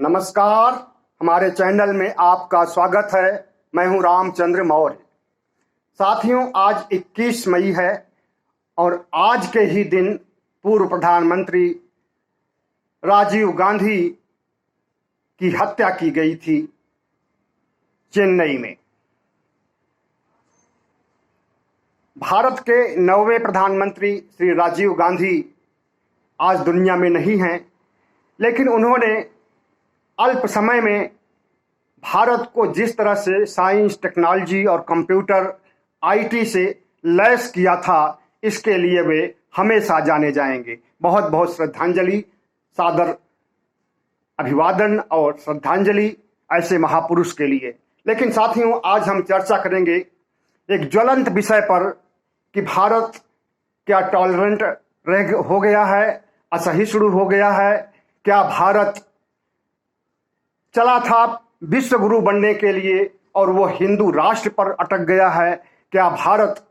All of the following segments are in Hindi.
नमस्कार। हमारे चैनल में आपका स्वागत है। मैं हूं रामचंद्र मौर्य। साथियों, आज 21 मई है और आज के ही दिन पूर्व प्रधानमंत्री राजीव गांधी की हत्या की गई थी चेन्नई में। भारत के 9वें प्रधानमंत्री श्री राजीव गांधी आज दुनिया में नहीं हैं, लेकिन उन्होंने अल्प समय में भारत को जिस तरह से साइंस, टेक्नोलॉजी और कंप्यूटर, आईटी से लैस किया था, इसके लिए वे हमेशा जाने जाएंगे। बहुत बहुत श्रद्धांजलि, सादर अभिवादन और श्रद्धांजलि ऐसे महापुरुष के लिए। लेकिन साथियों, आज हम चर्चा करेंगे एक ज्वलंत विषय पर कि भारत क्या टॉलरेंट हो गया है, असहिष्णु हो गया है। क्या भारत चला था विश्व गुरु बनने के लिए और वो हिंदू राष्ट्र पर अटक गया है? क्या भारत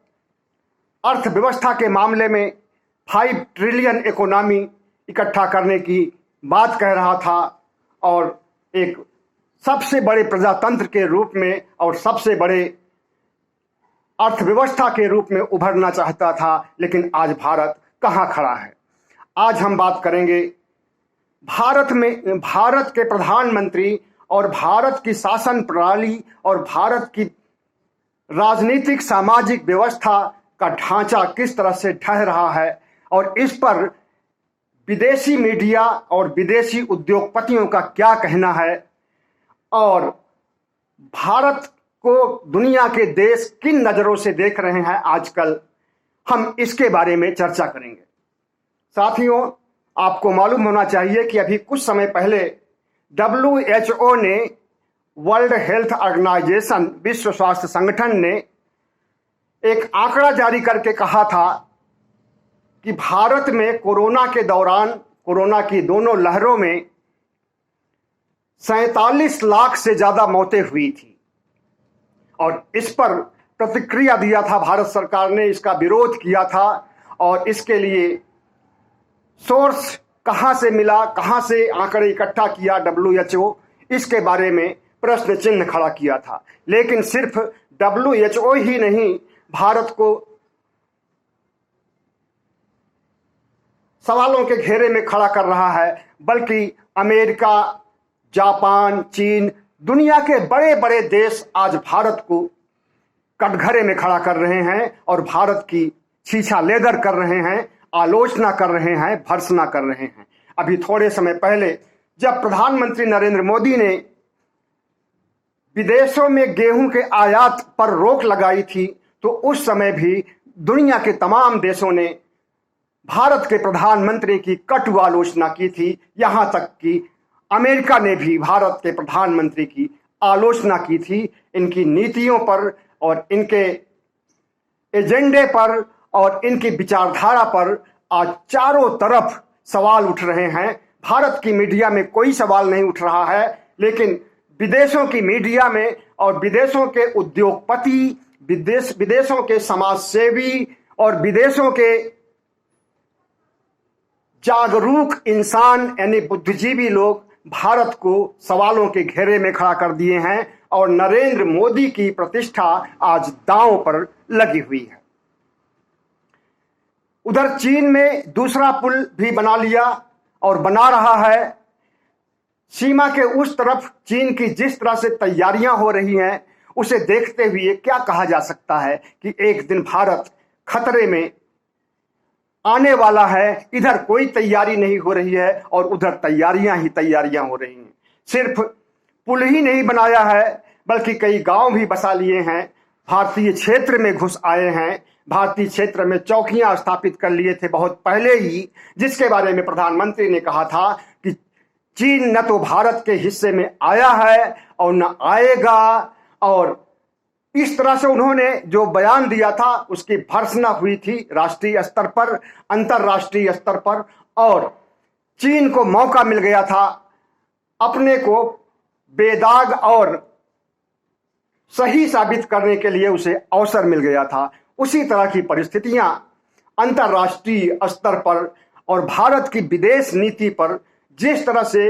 अर्थव्यवस्था के मामले में 5 ट्रिलियन इकोनॉमी इकट्ठा करने की बात कह रहा था और एक सबसे बड़े प्रजातंत्र के रूप में और सबसे बड़े अर्थव्यवस्था के रूप में उभरना चाहता था, लेकिन आज भारत कहाँ खड़ा है? आज हम बात करेंगे भारत के प्रधानमंत्री और भारत की शासन प्रणाली और भारत की राजनीतिक सामाजिक व्यवस्था का ढांचा किस तरह से ढह रहा है और इस पर विदेशी मीडिया और विदेशी उद्योगपतियों का क्या कहना है और भारत को दुनिया के देश किन नजरों से देख रहे हैं आजकल, हम इसके बारे में चर्चा करेंगे। साथियों, आपको मालूम होना चाहिए कि अभी कुछ समय पहले WHO ने, वर्ल्ड हेल्थ ऑर्गेनाइजेशन, विश्व स्वास्थ्य संगठन ने एक आंकड़ा जारी करके कहा था कि भारत में कोरोना के दौरान, कोरोना की दोनों लहरों में 47 लाख से ज्यादा मौतें हुई थी और इस पर प्रतिक्रिया दिया था। भारत सरकार ने इसका विरोध किया था और इसके लिए सोर्स कहां से मिला, कहां से आंकड़े इकट्ठा किया WHO, इसके बारे में प्रश्न चिन्ह खड़ा किया था। लेकिन सिर्फ WHO ही नहीं भारत को सवालों के घेरे में खड़ा कर रहा है, बल्कि अमेरिका, जापान, चीन, दुनिया के बड़े बड़े देश आज भारत को कटघरे में खड़ा कर रहे हैं और भारत की छीछा लेदर कर रहे हैं, आलोचना कर रहे हैं, भर्त्सना कर रहे हैं। अभी थोड़े समय पहले जब प्रधानमंत्री नरेंद्र मोदी ने विदेशों में गेहूं के आयात पर रोक लगाई थी, तो उस समय भी दुनिया के तमाम देशों ने भारत के प्रधानमंत्री की कटु आलोचना की थी। यहां तक कि अमेरिका ने भी भारत के प्रधानमंत्री की आलोचना की थी, इनकी नीतियों पर और इनके एजेंडे पर और इनकी विचारधारा पर आज चारों तरफ सवाल उठ रहे हैं। भारत की मीडिया में कोई सवाल नहीं उठ रहा है, लेकिन विदेशों की मीडिया में और विदेशों के उद्योगपति, विदेशों के समाजसेवी और विदेशों के जागरूक इंसान यानी बुद्धिजीवी लोग भारत को सवालों के घेरे में खड़ा कर दिए हैं और नरेंद्र मोदी की प्रतिष्ठा आज दांव पर लगी हुई है। उधर चीन में दूसरा पुल भी बना लिया और बना रहा है। सीमा के उस तरफ चीन की जिस तरह से तैयारियां हो रही हैं, उसे देखते हुए क्या कहा जा सकता है कि एक दिन भारत खतरे में आने वाला है। इधर कोई तैयारी नहीं हो रही है और उधर तैयारियां ही तैयारियां हो रही हैं। सिर्फ पुल ही नहीं बनाया है, बल्कि कई गांव भी बसा लिए हैं, भारतीय क्षेत्र में घुस आए हैं, भारतीय क्षेत्र में चौकियां स्थापित कर लिए थे बहुत पहले ही, जिसके बारे में प्रधानमंत्री ने कहा था कि चीन न तो भारत के हिस्से में आया है और न आएगा। और इस तरह से उन्होंने जो बयान दिया था उसकी भर्त्सना हुई थी राष्ट्रीय स्तर पर, अंतर्राष्ट्रीय स्तर पर, और चीन को मौका मिल गया था, अपने को बेदाग और सही साबित करने के लिए उसे अवसर मिल गया था। उसी तरह की परिस्थितियां अंतर्राष्ट्रीय स्तर पर और भारत की विदेश नीति पर जिस तरह से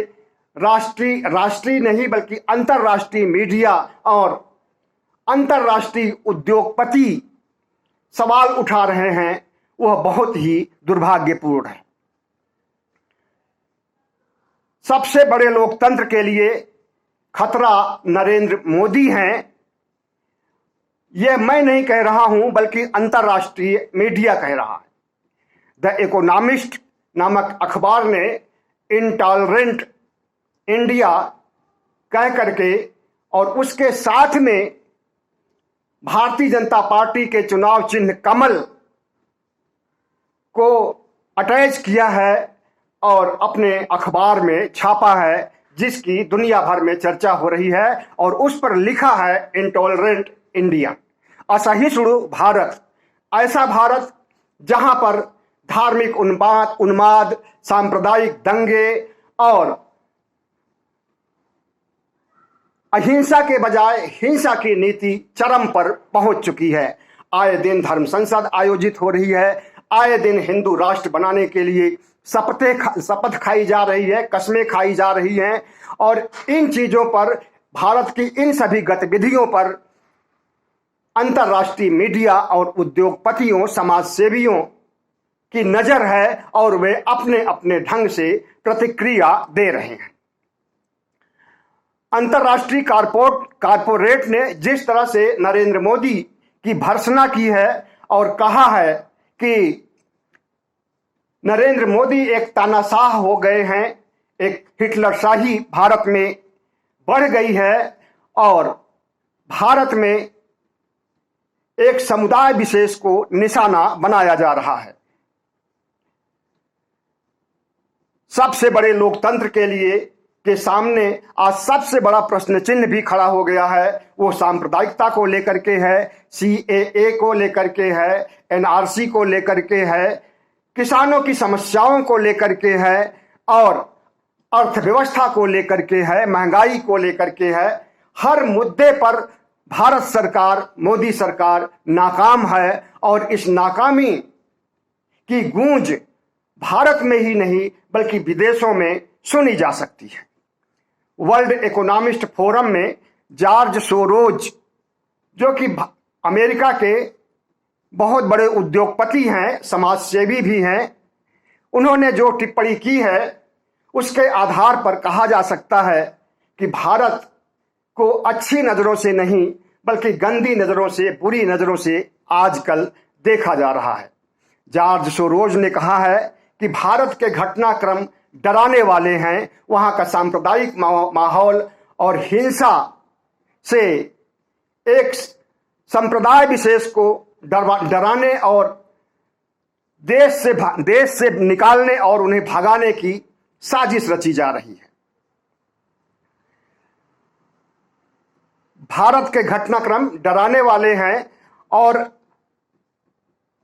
राष्ट्रीय नहीं बल्कि अंतर्राष्ट्रीय मीडिया और अंतर्राष्ट्रीय उद्योगपति सवाल उठा रहे हैं, वह बहुत ही दुर्भाग्यपूर्ण है। सबसे बड़े लोकतंत्र के लिए खतरा नरेंद्र मोदी हैं। यह मैं नहीं कह रहा हूं, बल्कि अंतर्राष्ट्रीय मीडिया कह रहा है। द इकोनॉमिस्ट नामक अखबार ने इंटॉलरेंट इंडिया कह करके और उसके साथ में भारतीय जनता पार्टी के चुनाव चिन्ह कमल को अटैच किया है और अपने अखबार में छापा है, जिसकी दुनिया भर में चर्चा हो रही है और उस पर लिखा है इंटॉलरेंट इंडिया, असहिष्णु भारत। ऐसा भारत जहां पर धार्मिक उन्माद, सांप्रदायिक दंगे और अहिंसा के बजाय हिंसा की नीति चरम पर पहुंच चुकी है। आए दिन धर्म संसद आयोजित हो रही है, आए दिन हिंदू राष्ट्र बनाने के लिए शपथ खाई जा रही है, कस्में खाई जा रही हैं और इन चीजों पर, भारत की इन सभी गतिविधियों पर अंतर्राष्ट्रीय मीडिया और उद्योगपतियों, समाजसेवियों की नजर है और वे अपने अपने ढंग से प्रतिक्रिया दे रहे हैं। अंतर्राष्ट्रीय कारपोरेट ने जिस तरह से नरेंद्र मोदी की भर्त्सना की है और कहा है कि नरेंद्र मोदी एक तानाशाह हो गए हैं, एक हिटलरशाही भारत में बढ़ गई है और भारत में एक समुदाय विशेष को निशाना बनाया जा रहा है। सबसे बड़े लोकतंत्र के सामने आज सबसे बड़ा प्रश्न चिन्ह भी खड़ा हो गया है। वो सांप्रदायिकता को लेकर के है, CAA को लेकर के है, NRC को लेकर के है, किसानों की समस्याओं को लेकर के है और अर्थव्यवस्था को लेकर के है, महंगाई को लेकर के है। हर मुद्दे पर भारत सरकार, मोदी सरकार नाकाम है और इस नाकामी की गूंज भारत में ही नहीं बल्कि विदेशों में सुनी जा सकती है। वर्ल्ड इकोनॉमिस्ट फोरम में जॉर्ज सोरोज, जो कि अमेरिका के बहुत बड़े उद्योगपति हैं, समाजसेवी भी हैं, उन्होंने जो टिप्पणी की है उसके आधार पर कहा जा सकता है कि भारत को अच्छी नजरों से नहीं बल्कि गंदी नजरों से, बुरी नजरों से आजकल देखा जा रहा है। जॉर्ज सोरोज ने कहा है कि भारत के घटनाक्रम डराने वाले हैं। वहां का सांप्रदायिक माहौल और हिंसा से एक संप्रदाय विशेष को डराने और देश से निकालने और उन्हें भगाने की साजिश रची जा रही है। भारत के घटनाक्रम डराने वाले हैं और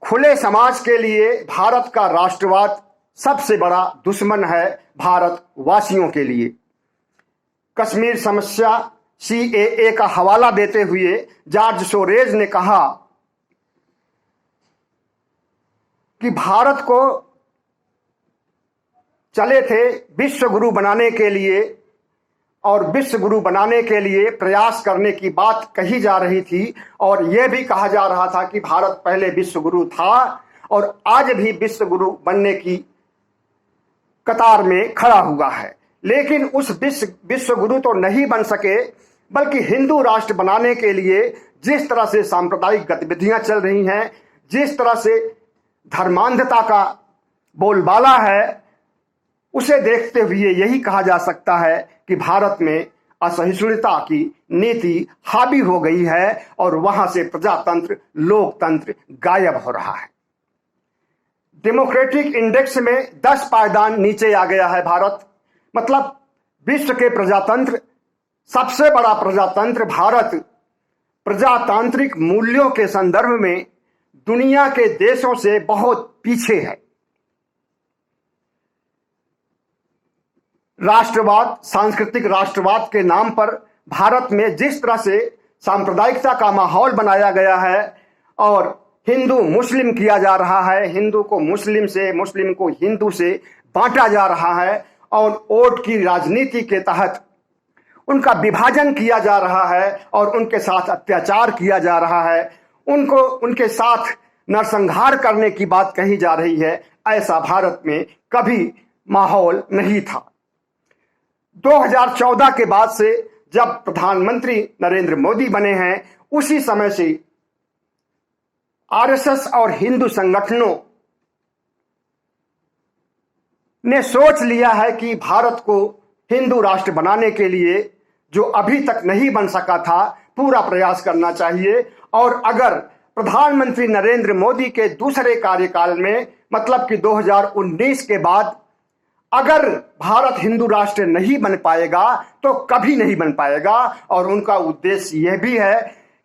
खुले समाज के लिए भारत का राष्ट्रवाद सबसे बड़ा दुश्मन है भारतवासियों के लिए। कश्मीर समस्या, CAA का हवाला देते हुए जॉर्ज सोरोज ने कहा कि भारत को चले थे विश्व गुरु बनाने के लिए और विश्व गुरु बनाने के लिए प्रयास करने की बात कही जा रही थी और यह भी कहा जा रहा था कि भारत पहले विश्व गुरु था और आज भी विश्व गुरु बनने की कतार में खड़ा हुआ है। लेकिन उस विश्व गुरु तो नहीं बन सके, बल्कि हिंदू राष्ट्र बनाने के लिए जिस तरह से सांप्रदायिक गतिविधियां चल रही हैं, जिस तरह से धर्मांधता का बोलबाला है, उसे देखते हुए यही कहा जा सकता है कि भारत में असहिष्णुता की नीति हावी हो गई है और वहां से प्रजातंत्र, लोकतंत्र गायब हो रहा है। डेमोक्रेटिक इंडेक्स में 10 पायदान नीचे आ गया है भारत। मतलब विश्व के प्रजातंत्र, सबसे बड़ा प्रजातंत्र भारत प्रजातांत्रिक मूल्यों के संदर्भ में दुनिया के देशों से बहुत पीछे है। राष्ट्रवाद, सांस्कृतिक राष्ट्रवाद के नाम पर भारत में जिस तरह से सांप्रदायिकता का माहौल बनाया गया है और हिंदू मुस्लिम किया जा रहा है, हिंदू को मुस्लिम से, मुस्लिम को हिंदू से बांटा जा रहा है और वोट की राजनीति के तहत उनका विभाजन किया जा रहा है और उनके साथ अत्याचार किया जा रहा है, उनको उनके साथ नरसंहार करने की बात कही जा रही है। ऐसा भारत में कभी माहौल नहीं था। 2014 के बाद से जब प्रधानमंत्री नरेंद्र मोदी बने हैं, उसी समय से आरएसएस और हिंदू संगठनों ने सोच लिया है कि भारत को हिंदू राष्ट्र बनाने के लिए, जो अभी तक नहीं बन सका था, पूरा प्रयास करना चाहिए। और अगर प्रधानमंत्री नरेंद्र मोदी के दूसरे कार्यकाल में, मतलब कि 2019 के बाद, अगर भारत हिंदू राष्ट्र नहीं बन पाएगा तो कभी नहीं बन पाएगा। और उनका उद्देश्य यह भी है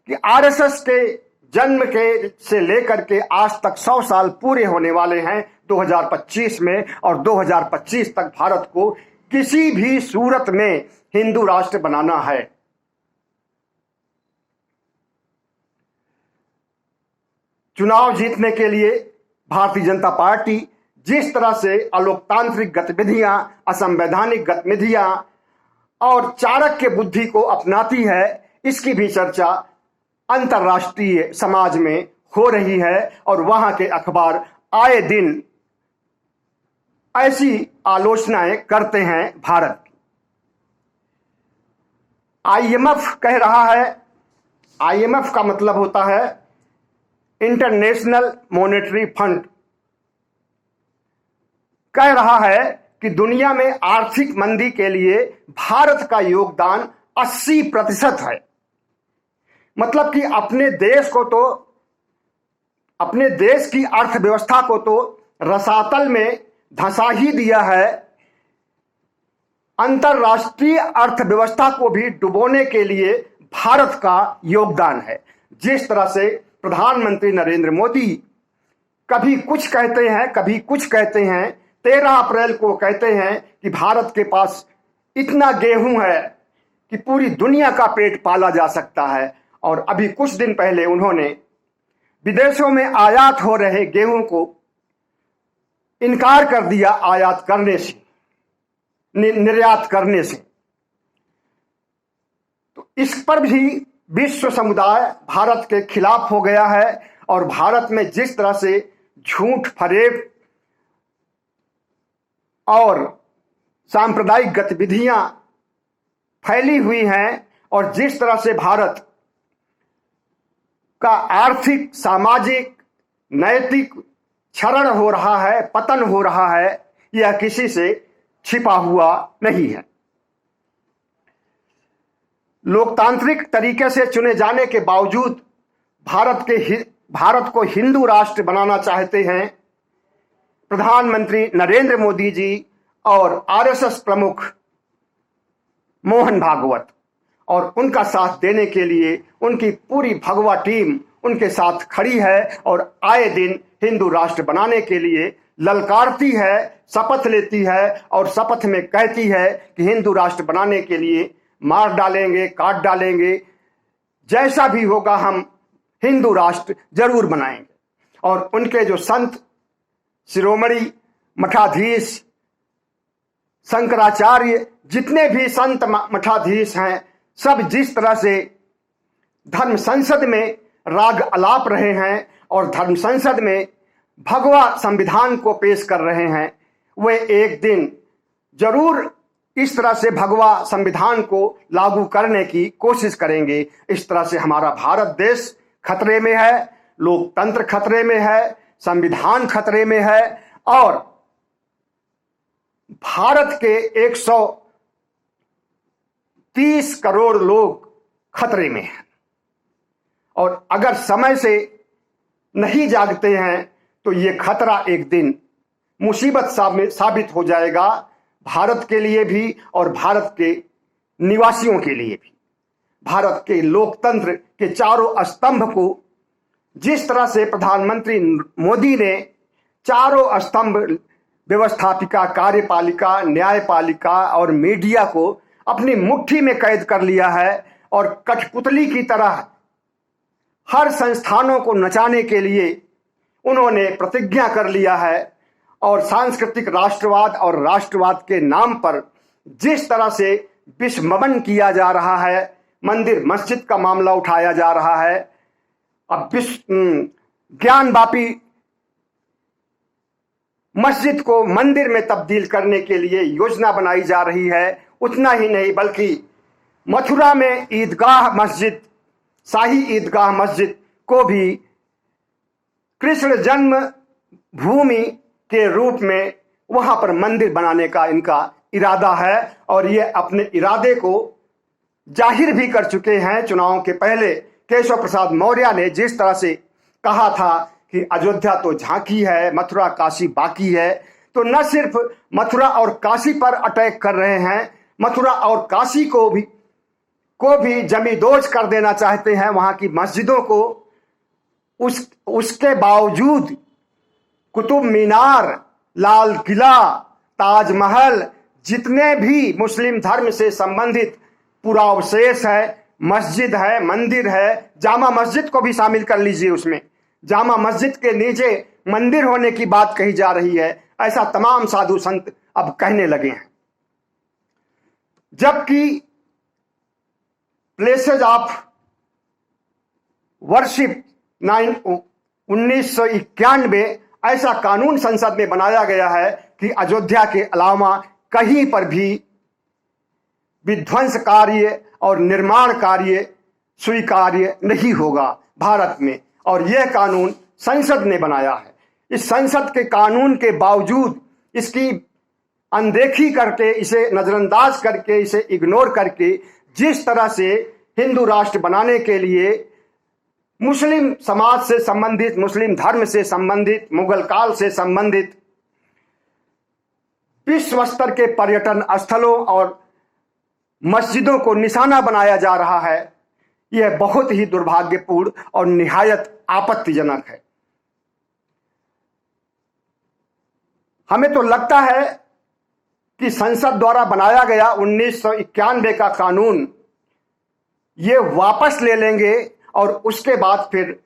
कि आरएसएस के जन्म के से लेकर के आज तक 100 साल पूरे होने वाले हैं 2025 में, और 2025 तक भारत को किसी भी सूरत में हिंदू राष्ट्र बनाना है। चुनाव जीतने के लिए भारतीय जनता पार्टी जिस तरह से अलोकतांत्रिक गतिविधियां, असंवैधानिक गतिविधियां और चाणक्य बुद्धि को अपनाती है, इसकी भी चर्चा अंतर्राष्ट्रीय समाज में हो रही है। और वहां के अखबार आए दिन ऐसी आलोचनाएं करते हैं भारत की। आईएमएफ कह रहा है, आईएमएफ का मतलब होता है इंटरनेशनल मॉनेटरी फंड, कह रहा है कि दुनिया में आर्थिक मंदी के लिए भारत का योगदान 80% है। मतलब कि अपने देश की अर्थव्यवस्था को तो रसातल में धंसा ही दिया है, अंतरराष्ट्रीय अर्थव्यवस्था को भी डुबोने के लिए भारत का योगदान है। जिस तरह से प्रधानमंत्री नरेंद्र मोदी कभी कुछ कहते हैं, कभी कुछ कहते हैं। 13 अप्रैल को कहते हैं कि भारत के पास इतना गेहूं है कि पूरी दुनिया का पेट पाला जा सकता है, और अभी कुछ दिन पहले उन्होंने विदेशों में आयात हो रहे गेहूं को इनकार कर दिया आयात करने से, निर्यात करने से। तो इस पर भी विश्व समुदाय भारत के खिलाफ हो गया है। और भारत में जिस तरह से झूठ फरेब और सांप्रदायिक गतिविधियां फैली हुई हैं, और जिस तरह से भारत का आर्थिक, सामाजिक, नैतिक क्षरण हो रहा है, पतन हो रहा है, यह किसी से छिपा हुआ नहीं है। लोकतांत्रिक तरीके से चुने जाने के बावजूद भारत को हिंदू राष्ट्र बनाना चाहते हैं प्रधानमंत्री नरेंद्र मोदी जी और आरएसएस प्रमुख मोहन भागवत। और उनका साथ देने के लिए उनकी पूरी भगवा टीम उनके साथ खड़ी है, और आए दिन हिंदू राष्ट्र बनाने के लिए ललकारती है, शपथ लेती है, और शपथ में कहती है कि हिंदू राष्ट्र बनाने के लिए मार डालेंगे, काट डालेंगे, जैसा भी होगा हम हिंदू राष्ट्र जरूर बनाएंगे। और उनके जो संत, शिरोमणि मठाधीश, शंकराचार्य, जितने भी संत मठाधीश हैं, सब जिस तरह से धर्म संसद में राग अलाप रहे हैं और धर्म संसद में भगवा संविधान को पेश कर रहे हैं, वे एक दिन जरूर इस तरह से भगवा संविधान को लागू करने की कोशिश करेंगे। इस तरह से हमारा भारत देश खतरे में है, लोकतंत्र खतरे में है, संविधान खतरे में है, और भारत के 130 करोड़ लोग खतरे में हैं। और अगर समय से नहीं जागते हैं तो ये खतरा एक दिन मुसीबत साबित हो जाएगा, भारत के लिए भी और भारत के निवासियों के लिए भी। भारत के लोकतंत्र के चारों स्तंभ को जिस तरह से प्रधानमंत्री मोदी ने चारों स्तंभ, व्यवस्थापिका, कार्यपालिका, न्यायपालिका और मीडिया को अपनी मुट्ठी में कैद कर लिया है, और कठपुतली की तरह हर संस्थानों को नचाने के लिए उन्होंने प्रतिज्ञा कर लिया है, और सांस्कृतिक राष्ट्रवाद और राष्ट्रवाद के नाम पर जिस तरह से विस्मरण किया जा रहा है, मंदिर मस्जिद का मामला उठाया जा रहा है, अब ज्ञानवापी मस्जिद को मंदिर में तब्दील करने के लिए योजना बनाई जा रही है। उतना ही नहीं बल्कि मथुरा में ईदगाह मस्जिद, शाही ईदगाह मस्जिद को भी कृष्ण जन्म भूमि के रूप में वहां पर मंदिर बनाने का इनका इरादा है और ये अपने इरादे को जाहिर भी कर चुके हैं। चुनाव के पहले केशव प्रसाद मौर्य ने जिस तरह से कहा था कि अयोध्या तो झांकी है, मथुरा काशी बाकी है, तो न सिर्फ मथुरा और काशी पर अटैक कर रहे हैं, मथुरा और काशी को भी जमींदोज कर देना चाहते हैं। वहां की मस्जिदों को उसके बावजूद कुतुब मीनार, लाल किला, ताजमहल, जितने भी मुस्लिम धर्म से संबंधित पुरावशेष है, मस्जिद है, मंदिर है, जामा मस्जिद को भी शामिल कर लीजिए उसमें, जामा मस्जिद के नीचे मंदिर होने की बात कही जा रही है, ऐसा तमाम साधु संत अब कहने लगे हैं। जबकि प्लेसेज ऑफ वर्शिप 1991 ऐसा कानून संसद में बनाया गया है कि अयोध्या के अलावा कहीं पर भी विध्वंस कार्य और निर्माण कार्य स्वीकार्य नहीं होगा भारत में, और यह कानून संसद ने बनाया है। इस संसद के कानून के बावजूद इसकी अनदेखी करके, इसे नजरअंदाज करके, इसे इग्नोर करके जिस तरह से हिंदू राष्ट्र बनाने के लिए मुस्लिम समाज से संबंधित, मुस्लिम धर्म से संबंधित, मुगल काल से संबंधित विश्व स्तर के पर्यटन स्थलों और मस्जिदों को निशाना बनाया जा रहा है, यह बहुत ही दुर्भाग्यपूर्ण और निहायत आपत्तिजनक है। हमें तो लगता है कि संसद द्वारा बनाया गया 1991 का कानून ये वापस ले लेंगे और उसके बाद फिर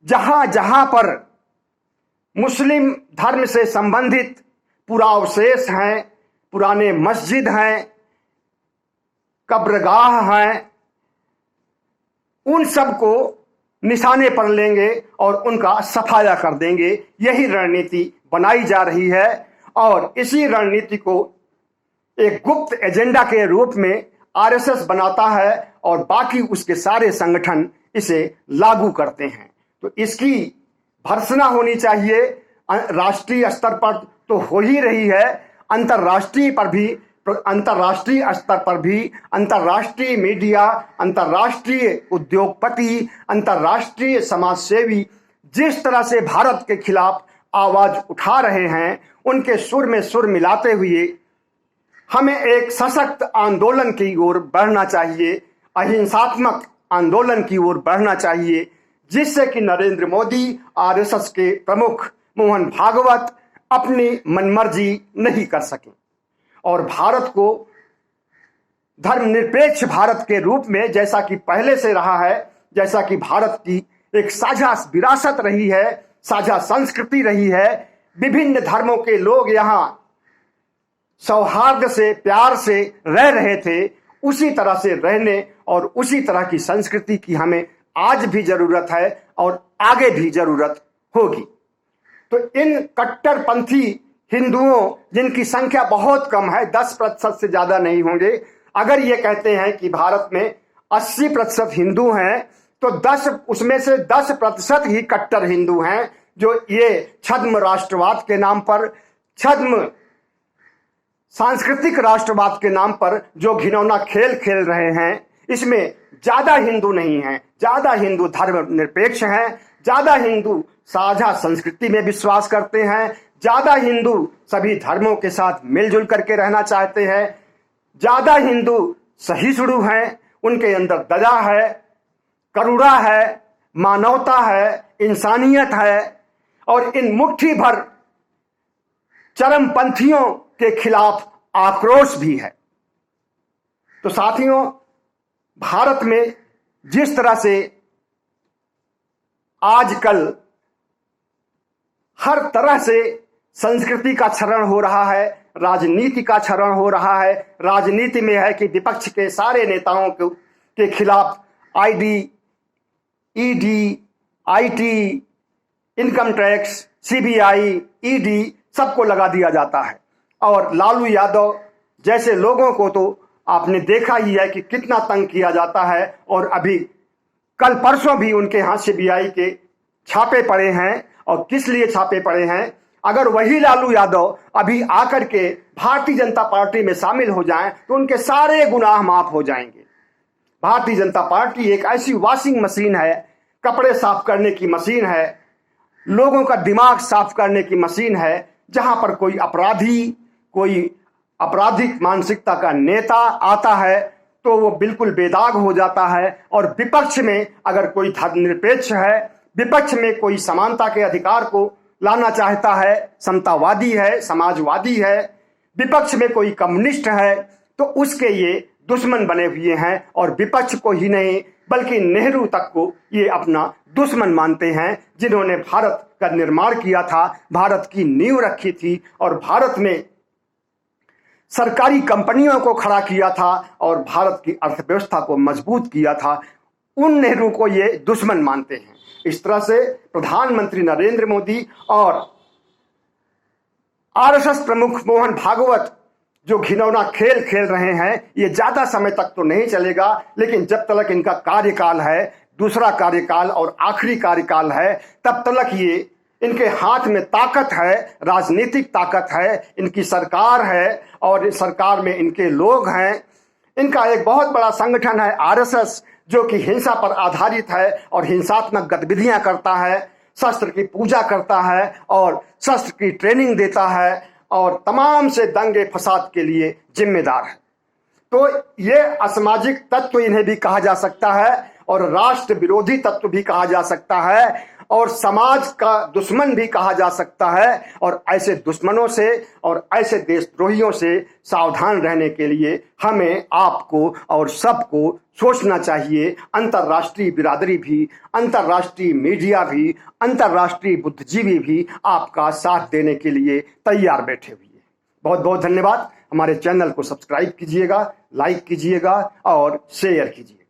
जहां जहां पर मुस्लिम धर्म से संबंधित पुरावशेष हैं, पुराने मस्जिद हैं, कब्रगाह हैं, उन सब को निशाने पर लेंगे और उनका सफाया कर देंगे। यही रणनीति बनाई जा रही है और इसी रणनीति को एक गुप्त एजेंडा के रूप में आरएसएस बनाता है और बाकी उसके सारे संगठन इसे लागू करते हैं। तो इसकी भर्त्सना होनी चाहिए। राष्ट्रीय स्तर पर तो हो ही रही है, अंतर्राष्ट्रीय स्तर पर भी अंतर्राष्ट्रीय मीडिया, अंतर्राष्ट्रीय उद्योगपति, अंतर्राष्ट्रीय समाजसेवी जिस तरह से भारत के खिलाफ आवाज उठा रहे हैं, उनके सुर में सुर मिलाते हुए हमें एक सशक्त आंदोलन की ओर बढ़ना चाहिए, अहिंसात्मक आंदोलन की ओर बढ़ना चाहिए, जिससे कि नरेंद्र मोदी, आरएसएस के प्रमुख मोहन भागवत अपनी मनमर्जी नहीं कर सके और भारत को धर्मनिरपेक्ष भारत के रूप में, जैसा कि पहले से रहा है, जैसा कि भारत की एक साझा विरासत रही है, साझा संस्कृति रही है, विभिन्न धर्मों के लोग यहाँ सौहार्द से, प्यार से रह रहे थे, उसी तरह से रहने और उसी तरह की संस्कृति की हमें आज भी जरूरत है और आगे भी जरूरत होगी। तो इन कट्टरपंथी हिंदुओं, जिनकी संख्या बहुत कम है, 10% से ज्यादा नहीं होंगे, अगर ये कहते हैं कि भारत में 80% हिंदू हैं, तो उसमें से 10% ही कट्टर हिंदू हैं, जो ये छद्म राष्ट्रवाद के नाम पर, छद्म सांस्कृतिक राष्ट्रवाद के नाम पर जो घिनौना खेल खेल रहे हैं। इसमें ज्यादा हिंदू नहीं हैं, ज्यादा हिंदू धर्मनिरपेक्ष हैं, ज्यादा हिंदू साझा संस्कृति में विश्वास करते हैं, ज्यादा हिंदू सभी धर्मों के साथ मिलजुल करके रहना चाहते हैं, ज्यादा हिंदू सहिष्णु हैं, उनके अंदर दया है, करुणा है, मानवता है, इंसानियत है और इन मुट्ठी भर चरमपंथियों के खिलाफ आक्रोश भी है। तो साथियों, भारत में जिस तरह से आजकल हर तरह से संस्कृति का क्षरण हो रहा है, राजनीति का क्षरण हो रहा है। राजनीति में है कि विपक्ष के सारे नेताओं के खिलाफ ID, ED, IT, income tax, CBI, ED सबको लगा दिया जाता है। और लालू यादव जैसे लोगों को तो आपने देखा ही है कि कितना तंग किया जाता है। और अभी कल परसों भी उनके यहाँ सीबीआई के छापे पड़े हैं। और किस लिए छापे पड़े हैं? अगर वही लालू यादव अभी आकर के भारतीय जनता पार्टी में शामिल हो जाएं तो उनके सारे गुनाह माफ हो जाएंगे। भारतीय जनता पार्टी एक ऐसी वॉशिंग मशीन है, कपड़े साफ करने की मशीन है, लोगों का दिमाग साफ करने की मशीन है। जहां पर कोई अपराधी, कोई आपराधिक मानसिकता का नेता आता है तो वो बिल्कुल बेदाग हो जाता है। और विपक्ष में अगर कोई धर्मनिरपेक्ष है, विपक्ष में कोई समानता के अधिकार को लाना चाहता है, समतावादी है, समाजवादी है, विपक्ष में कोई कम्युनिस्ट है, तो उसके ये दुश्मन बने हुए हैं। और विपक्ष को ही नहीं बल्कि नेहरू तक को ये अपना दुश्मन मानते हैं, जिन्होंने भारत का निर्माण किया था, भारत की नींव रखी थी और भारत में सरकारी कंपनियों को खड़ा किया था और भारत की अर्थव्यवस्था को मजबूत किया था। उन नेहरू को ये दुश्मन मानते हैं। इस तरह से प्रधानमंत्री नरेंद्र मोदी और आरएसएस प्रमुख मोहन भागवत जो घिनौना खेल खेल रहे हैं, ये ज्यादा समय तक तो नहीं चलेगा, लेकिन जब तक इनका कार्यकाल है, दूसरा कार्यकाल और आखिरी कार्यकाल है, तब तक ये इनके हाथ में ताकत है, राजनीतिक ताकत है, इनकी सरकार है और सरकार में इनके लोग हैं। इनका एक बहुत बड़ा संगठन है आरएसएस, जो कि हिंसा पर आधारित है और हिंसात्मक गतिविधियां करता है, शस्त्र की पूजा करता है और शस्त्र की ट्रेनिंग देता है और तमाम से दंगे फसाद के लिए जिम्मेदार है। तो ये असामाजिक तत्व इन्हें भी कहा जा सकता है और राष्ट्र विरोधी तत्व भी कहा जा सकता है और समाज का दुश्मन भी कहा जा सकता है। और ऐसे दुश्मनों से और ऐसे देशद्रोहियों से सावधान रहने के लिए हमें, आपको और सबको सोचना चाहिए। अंतर्राष्ट्रीय बिरादरी भी, अंतर्राष्ट्रीय मीडिया भी, अंतर्राष्ट्रीय बुद्धिजीवी भी आपका साथ देने के लिए तैयार बैठे हुए हैं। बहुत बहुत धन्यवाद। हमारे चैनल को सब्सक्राइब कीजिएगा, लाइक कीजिएगा और शेयर कीजिए।